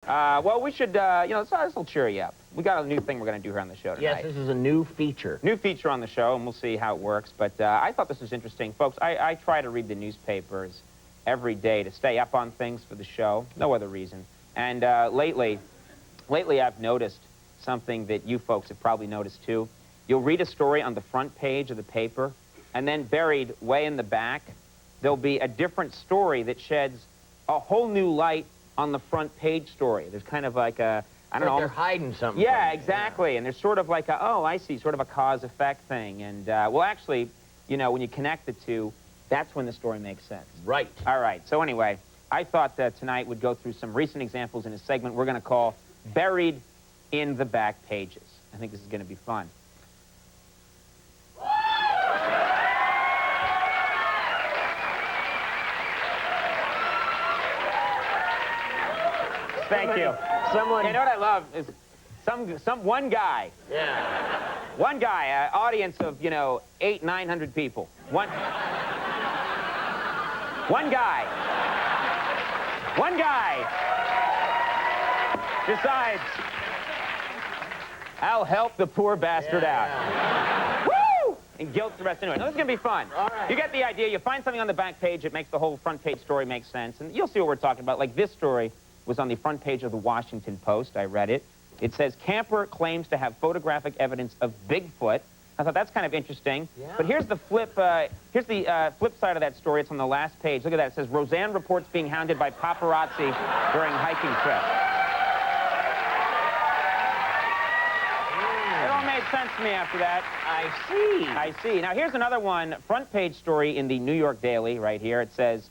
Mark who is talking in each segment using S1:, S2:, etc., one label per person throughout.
S1: Well, we should, this will cheer you up. We got a new thing we're going to do here on the show tonight.
S2: Yes, this is a new feature.
S1: New feature on the show, and we'll see how it works. But I thought this was interesting. Folks, I try to read the newspapers every day to stay up on things for the show. No other reason. And lately I've noticed something that you folks have probably noticed too. You'll read a story on the front page of the paper, and then buried way in the back, there'll be a different story that sheds a whole new light on the front page story. There's kind of like a, I don't know.
S2: They're hiding something.
S1: Yeah, exactly. And there's sort of like a, oh, I see, sort of a cause-effect thing. And, well, actually, when you connect the two, that's when the story makes sense.
S2: Right.
S1: All right. So anyway, I thought that tonight we'd go through some recent examples in a segment we're going to call Buried in the Back Pages. I think this is going to be fun. Thank you.
S2: Someone.
S1: You know what I love is one guy.
S2: Yeah.
S1: One guy, audience of 800-900 people. One guy decides, I'll help the poor bastard out. Woo! And guilt the rest into it. Now, this is going to be fun.
S2: All right.
S1: You get the idea. You find something on the back page, it makes the whole front page story make sense. And you'll see what we're talking about. Like this story was on the front page of the Washington Post. I read it. It says, camper claims to have photographic evidence of Bigfoot. I thought that's kind of interesting. Yeah. But here's the flip side of that story. It's on the last page. Look at that. It says, Roseanne reports being hounded by paparazzi during hiking trip. It all made sense to me after that. I see. Now, here's another one. Front page story in the New York Daily right here. It says,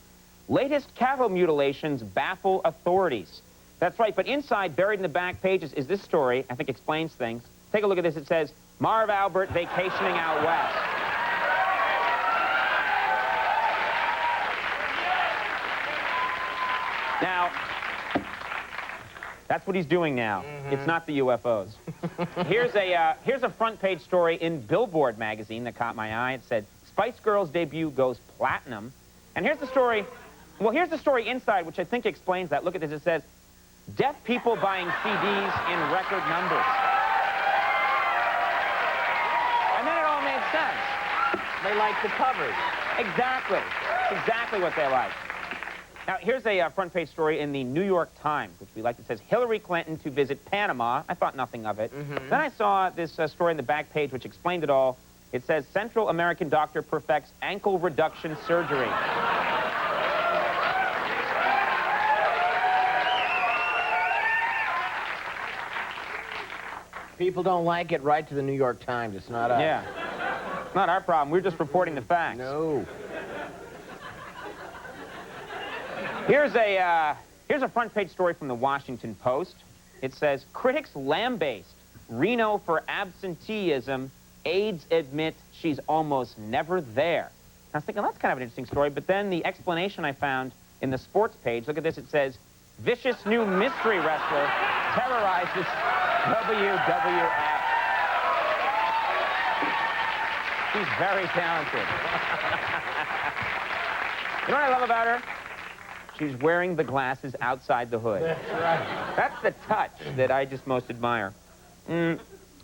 S1: latest cattle mutilations baffle authorities. That's right, but inside, buried in the back pages, is this story. I think explains things. Take a look at this. It says, Marv Albert vacationing out west. Now, that's what he's doing now. Mm-hmm. It's not the UFOs. Here's a front page story in Billboard magazine that caught my eye. It said, Spice Girls debut goes platinum. And here's the story. Well, here's the story inside, which I think explains that. Look at this. It says, deaf people buying CDs in record numbers. And then it all made sense.
S2: They like the covers.
S1: Exactly. Exactly what they like. Now, here's a front page story in the New York Times, which we like. It says, Hillary Clinton to visit Panama. I thought nothing of it. Mm-hmm. Then I saw this story in the back page, which explained it all. It says, Central American doctor perfects ankle reduction surgery.
S2: People don't like it. Write to the New York Times. It's not us.
S1: Yeah. It's not our problem. We're just reporting the facts.
S2: No.
S1: Here's a front page story from the Washington Post. It says, critics lambaste Reno for absenteeism. Aides admit she's almost never there. I was thinking, that's kind of an interesting story, but then the explanation I found in the sports page, look at this, it says, vicious new mystery wrestler terrorizes WWF. She's very talented. You know what I love about her? She's wearing the glasses outside the hood.
S2: That's right.
S1: That's the touch that I just most admire.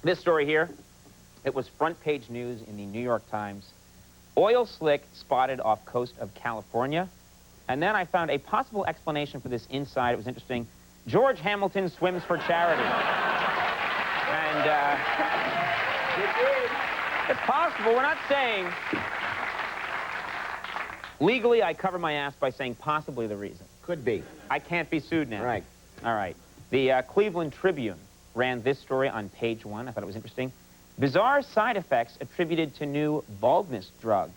S1: This story here, it was front page news in the New York Times. Oil slick spotted off coast of California. And then I found a possible explanation for this inside. It was interesting. George Hamilton swims for charity. And it's possible. We're not saying. Legally, I cover my ass by saying possibly the reason.
S2: Could be.
S1: I can't be sued now.
S2: Right.
S1: All right. The Cleveland Tribune ran this story on page 1. I thought it was interesting. Bizarre side effects attributed to new baldness drug.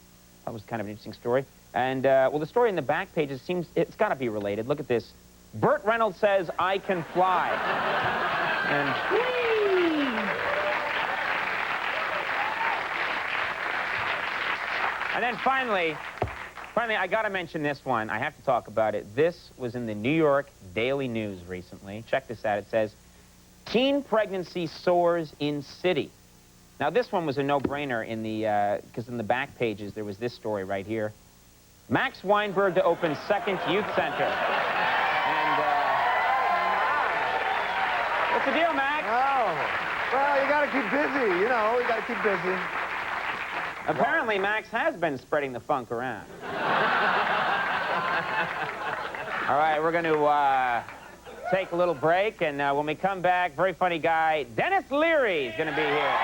S1: That was kind of an interesting story. And, well, the story in the back pages seems, it's got to be related. Look at this. Burt Reynolds says, I can fly. And then finally, I got to mention this one. I have to talk about it. This was in the New York Daily News recently. Check this out. It says, teen pregnancy soars in city. Now, this one was a no-brainer in the, because in the back pages, there was this story right here. Max Weinberg to open second youth center. And What's the deal, Max?
S3: Oh, well, you got to keep busy, you know. You got to keep busy.
S1: Apparently, Max has been spreading the funk around. All right, we're going to take a little break, and when we come back, very funny guy, Dennis Leary is going to be here.